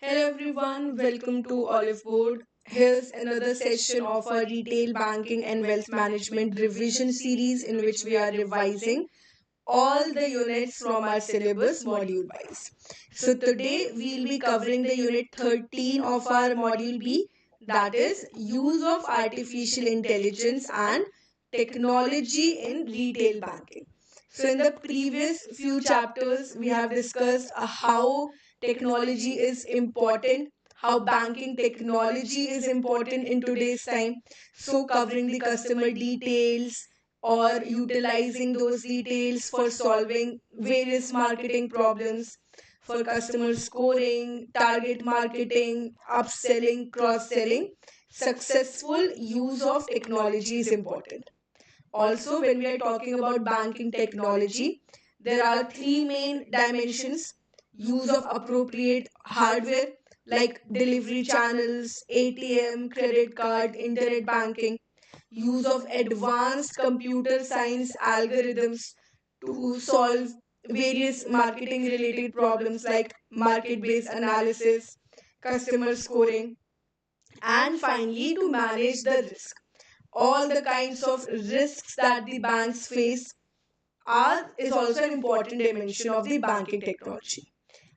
Hello everyone, welcome to Oliveboard. Here's another session of our retail banking and wealth management revision series in which we are revising all the units from our syllabus module wise. So today we'll be covering the unit 13 of our module B, that is use of artificial intelligence and technology in retail banking. So in the previous few chapters we have discussed how technology is important, how banking technology is important in today's time. So covering the customer details, or utilizing those details for solving various marketing problems, for customer scoring, target marketing, upselling, cross selling. Successful use of technology is important. Also, when we are talking about banking technology, there are three main dimensions: use of appropriate hardware like delivery channels, ATM, credit card, internet banking; use of advanced computer science algorithms to solve various marketing related problems like market based analysis, customer scoring; and finally, to manage the risk. All the kinds of risks that the banks face are is also an important dimension of the banking technology.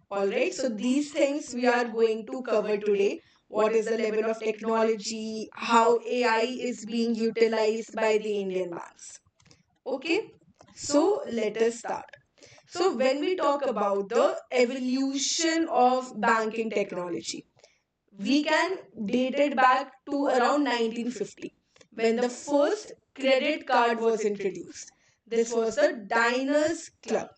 All right, so these things we are going to cover today. What is the level of technology, how AI is being utilized by the Indian banks. Okay, so let us start. So, when we talk about the evolution of banking technology, we can date it back to around 1950 when the first credit card was introduced. This was the Diners Club,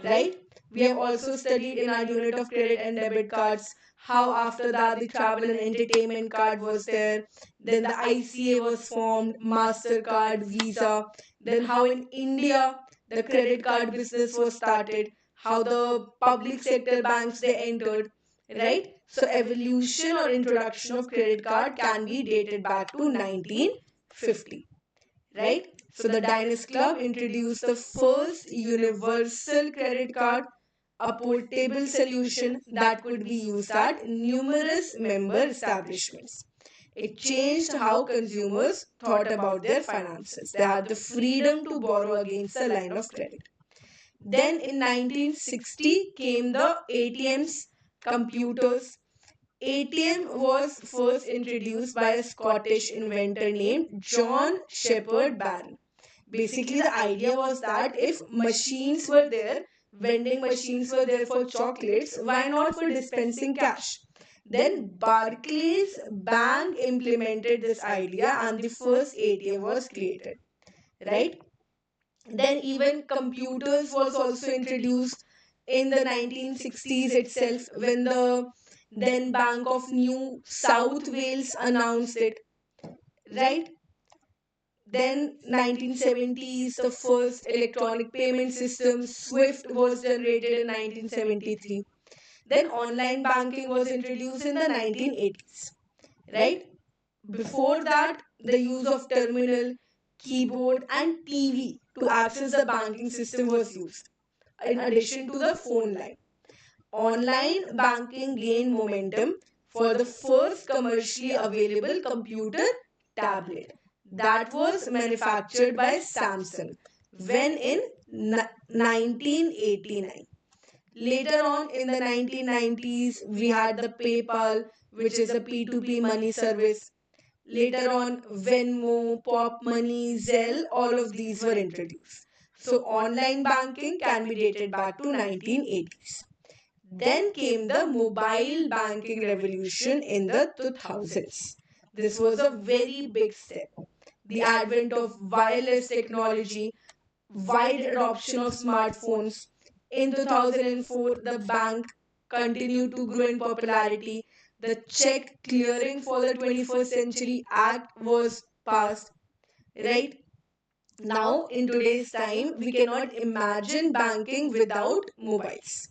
right? We have also studied in our unit of credit and debit cards how after that the travel and entertainment card was there, then the ICA was formed, MasterCard, Visa, then how in India the credit card business was started, how the public sector banks they entered, right? So evolution or introduction of credit card can be dated back to 1950, right? So the Diners Club introduced the first universal credit card, a portable solution that could be used at numerous member establishments. It changed how consumers thought about their finances. They had the freedom to borrow against a line of credit. Then in 1960 came the ATMs, computers. ATM was first introduced by a Scottish inventor named John Shepherd Barron. Basically, the idea was that if machines were there, vending machines were there for chocolates, why not for dispensing cash? Then Barclays Bank implemented this idea and the first ATM was created, right? Then even computers was also introduced in the 1960s itself when the then Bank of New South Wales announced it, right? Then 1970s, the first electronic payment system, SWIFT, was generated in 1973. Then online banking was introduced in the 1980s, right? Before that, the use of terminal, keyboard, and TV to access the banking system was used, in addition to the phone line. Online banking gained momentum for the first commercially available computer tablet that was manufactured by Samsung when in 1989. Later on in the 1990s, we had the PayPal, which is a P2P money service. Later on, Venmo, Pop Money, Zelle, all of these were introduced. So, online banking can be dated back to 1980s. Then came the mobile banking revolution in the 2000s. This was a very big step. The advent of wireless technology, wide adoption of smartphones. In 2004, the bank continued to grow in popularity. The Check Clearing for the 21st Century Act was passed, right? Now, in today's time, we cannot imagine banking without mobiles.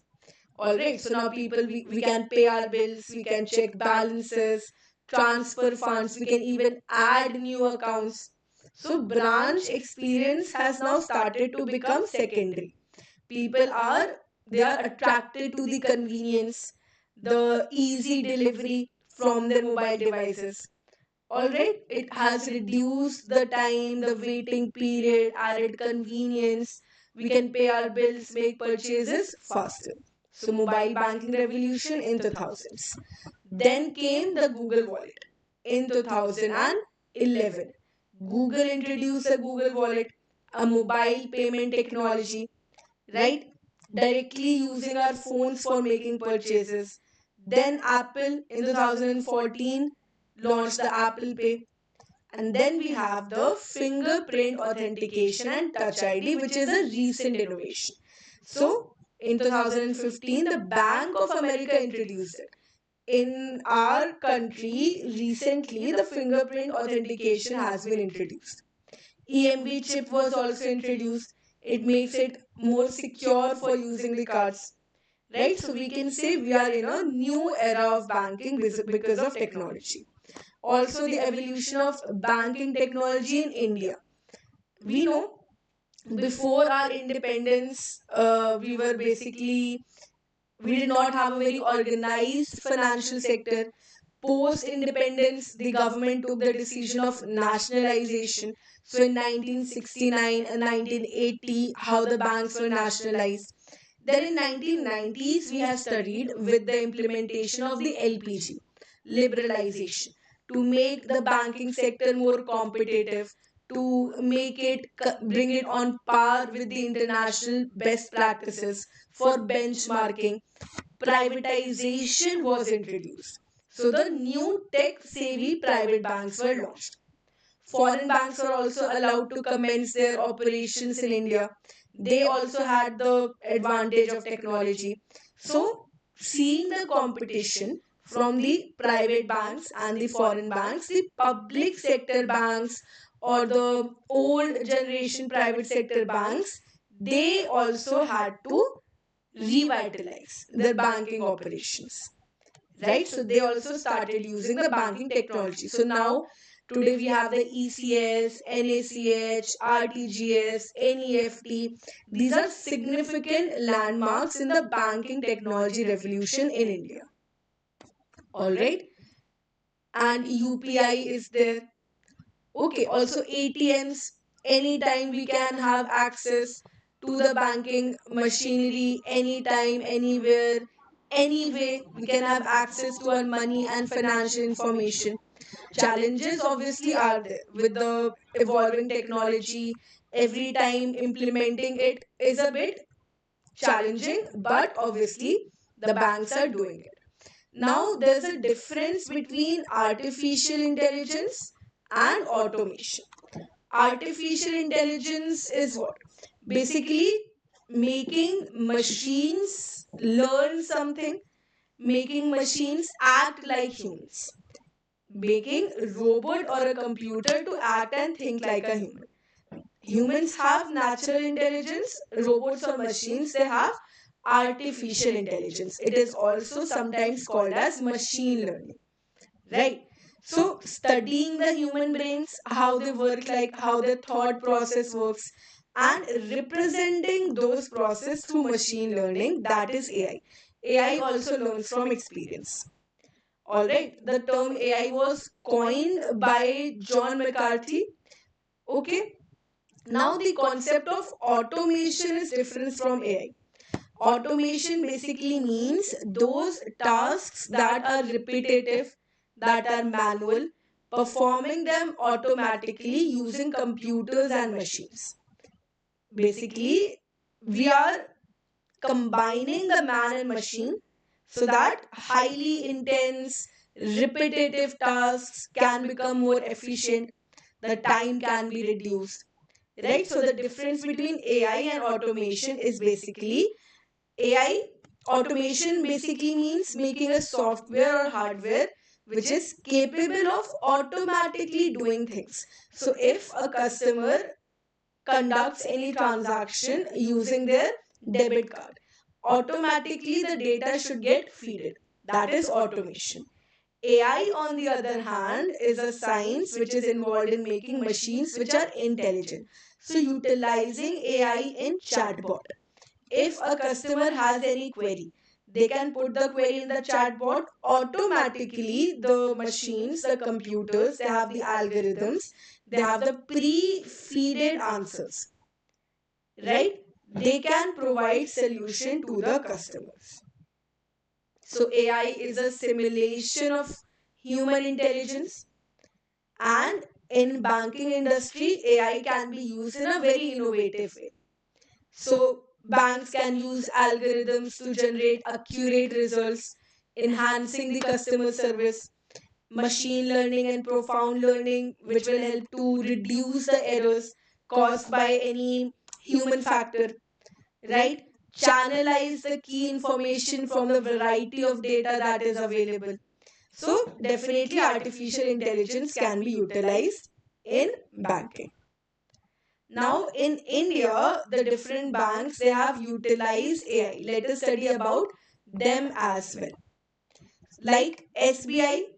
All right, so now people, we can pay our bills, we can check balances, transfer funds, we can even add new accounts. So branch experience has now started to become secondary. People are, they are attracted to the convenience. the easy delivery from their mobile devices. All right, it has reduced the time, the waiting period, added convenience. We can pay our bills, make purchases faster. So, mobile banking revolution in 2000s. Then came the Google Wallet in 2011. Google introduced the Google Wallet, a mobile payment technology, right? Directly using our phones for making purchases. Then Apple in 2014 launched the Apple Pay. And then we have the fingerprint authentication and Touch ID, which is a recent innovation. So, in 2015, the Bank of America introduced it. In our country, recently, the fingerprint authentication has been introduced. EMV chip was also introduced. It makes it more secure for using the cards. Right? So we can say we are in a new era of banking because of technology. Also, the evolution of banking technology in India. We know before our independence, we did not have a very organized financial sector. Post independence, the government took the decision of nationalization. So in 1969 and 1980, how the banks were nationalized. Then in 1990s, we have studied with the implementation of the LPG, liberalization, to make the banking sector more competitive, to bring it on par with the international best practices for benchmarking. Privatization was introduced. So the new tech savvy private banks were launched. Foreign banks were also allowed to commence their operations in India. They also had the advantage of technology. So, seeing the competition from the private banks and the foreign banks, the public sector banks or the old generation private sector banks, they also had to revitalize their banking operations, right? So they also started using the banking technology. So now today we have the ECS, NACH, RTGS, NEFT. These are significant landmarks in the banking technology revolution in India. All right. And UPI is there. Okay, also ATMs. Anytime we can have access to the banking machinery, anytime, anywhere, anyway, we can have access to our money and financial information. Challenges obviously are there with the evolving technology. Every time implementing it is a bit challenging, but obviously the banks are doing it. Now, there's a difference between artificial intelligence and automation. Artificial intelligence is what? Basically, making machines learn something, making machines act like humans, making a robot or a computer to act and think like a human. Humans have natural intelligence, robots or machines, they have artificial intelligence. It is also sometimes called as machine learning, right? So, studying the human brains, how they work, like how their thought process works, and representing those processes through machine learning, that is AI. AI also learns from experience. All right, the term AI was coined by John McCarthy. Okay, now the concept of automation is different from AI. Automation basically means those tasks that are repetitive, that are manual, performing them automatically using computers and machines. Basically, we are combining the man and machine so that highly intense, repetitive tasks can become more efficient, the time can be reduced. Right? So, the difference between AI and automation is basically AI automation basically means making a software or hardware which is capable of automatically doing things. So, if a customer conducts any transaction using their debit card, automatically the data should get fed. That is automation. AI, on the other hand, is a science which is involved in making machines which are intelligent. So, utilizing AI in chatbot. If a customer has any query, They can put the query in the chatbot. Automatically, the machines, the computers, they have the algorithms, they have the pre-feeded answers, right? They can provide solution to the customers. So AI is a simulation of human intelligence, and in banking industry, AI can be used in a very innovative way. So banks can use algorithms to generate accurate results, enhancing the customer service. Machine learning and profound learning, which will help to reduce the errors caused by any human factor, right? Channelize the key information from the variety of data that is available. So, definitely, artificial intelligence can be utilized in banking. Now, in India, the different banks they have utilized AI. Let us study about them as well. Like SBI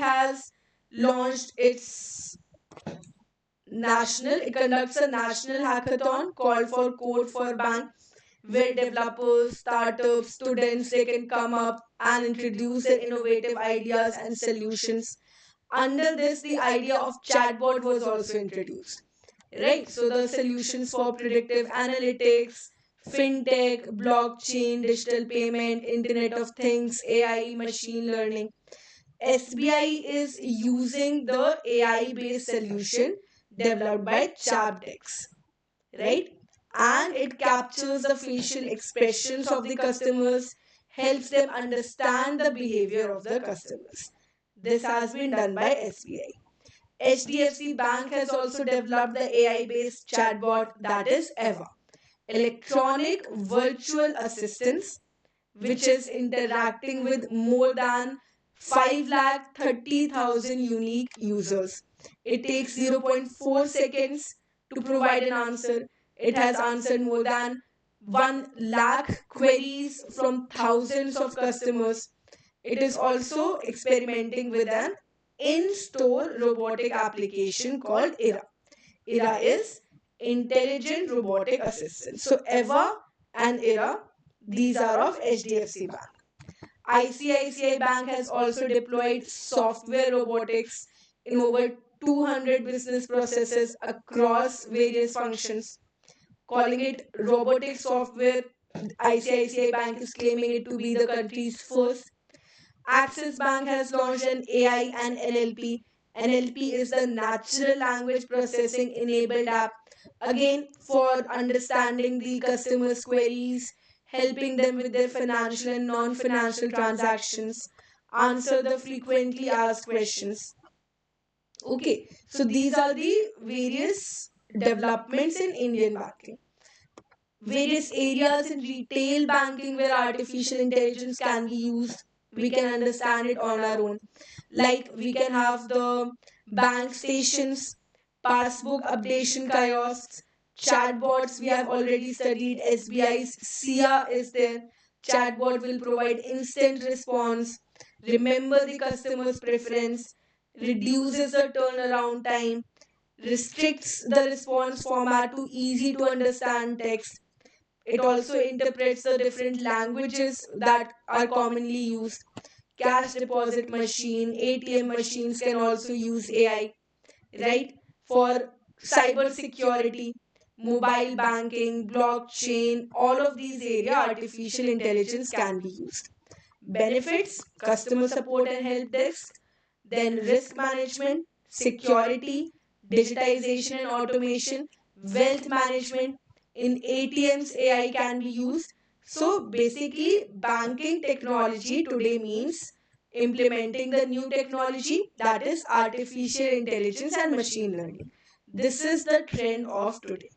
has launched its it conducts a national hackathon called for Code for Bank, where developers, startups, students they can come up and introduce their innovative ideas and solutions. Under this, the idea of chatbot was also introduced. Right? So the solutions for predictive analytics, fintech, blockchain, digital payment, Internet of Things, AI, machine learning. SBI is using the AI based solution developed by Chabdex, right? And it captures the facial expressions of the customers, helps them understand the behavior of the customers. This has been done by SBI. HDFC Bank has also developed the AI based chatbot that is EVA, electronic virtual assistants, which is interacting with more than 5,30,000 unique users. It takes zero point 0.4 seconds to provide an answer. It has answered more than 1 lakh queries from thousands of customers. It is also experimenting with an in-store robotic application called IRA. IRA is Intelligent Robotic Assistant. So EVA and IRA, these are of HDFC Bank. ICICI Bank has also deployed software robotics in over 200 business processes across various functions. Calling it robotic software, ICICI Bank is claiming it to be the country's first. Axis Bank has launched an AI and NLP. NLP is the natural language processing enabled app, again for understanding the customers' queries, helping them with their financial and non financial transactions, answer the frequently asked questions. Okay, so these are the various developments in Indian banking. Various areas in retail banking where artificial intelligence can be used. We can understand it on our own. Like we can have the bank stations, passbook updation kiosks, chatbots. We have already studied SBI's SIA is there. Chatbot will provide instant response, remember the customer's preference, reduces the turnaround time, restricts the response format to easy to understand text. It also interprets the different languages that are commonly used. Cash deposit machine, ATM machines can also use AI, right? For cyber security, mobile banking, blockchain, all of these areas, artificial intelligence can be used. Benefits, customer support and help desk, then risk management, security, digitization and automation, wealth management. In ATMs, AI can be used. So basically, banking technology today means implementing the new technology, that is artificial intelligence and machine learning. This is the trend of today.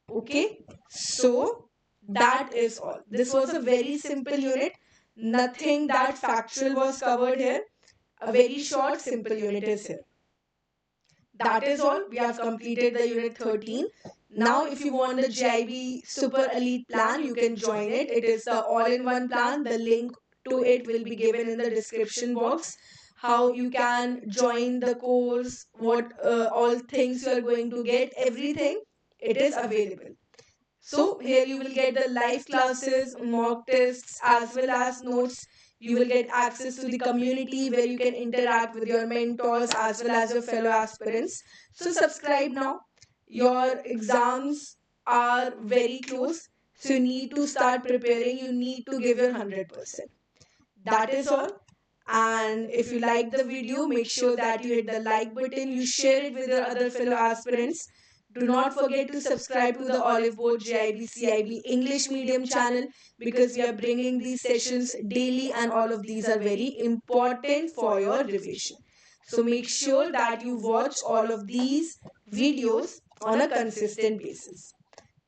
Okay, so that is all. This was a very simple unit. Nothing that factual was covered here. A very short, simple unit is here. That is all. We have completed the unit 13. Now, if you want the JAIIB Super Elite plan, you can join it. It is the all-in-one plan. The link to it will be given in the description box. How you can join the course, what all things you are going to get, everything, it is available. So here you will get the live classes, mock tests, as well as notes. You will get access to the community where you can interact with your mentors as well as your fellow aspirants. So subscribe now. Your exams are very close. So you need to start preparing. You need to give your 100%. That is all. And if you like the video, make sure that you hit the like button, you share it with your other fellow aspirants. Do not forget to subscribe to the Oliveboard JAIIB CIB English Medium channel, because we are bringing these sessions daily and all of these are very important for your revision. So make sure that you watch all of these videos on a consistent basis.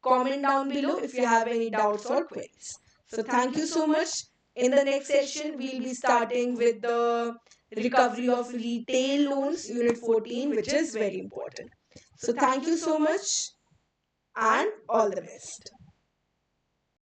Comment down below if you have any doubts or queries. So thank you so much. In the next session, we'll be starting with the recovery of retail loans, Unit 14, which is very important. So thank you so much and all the best.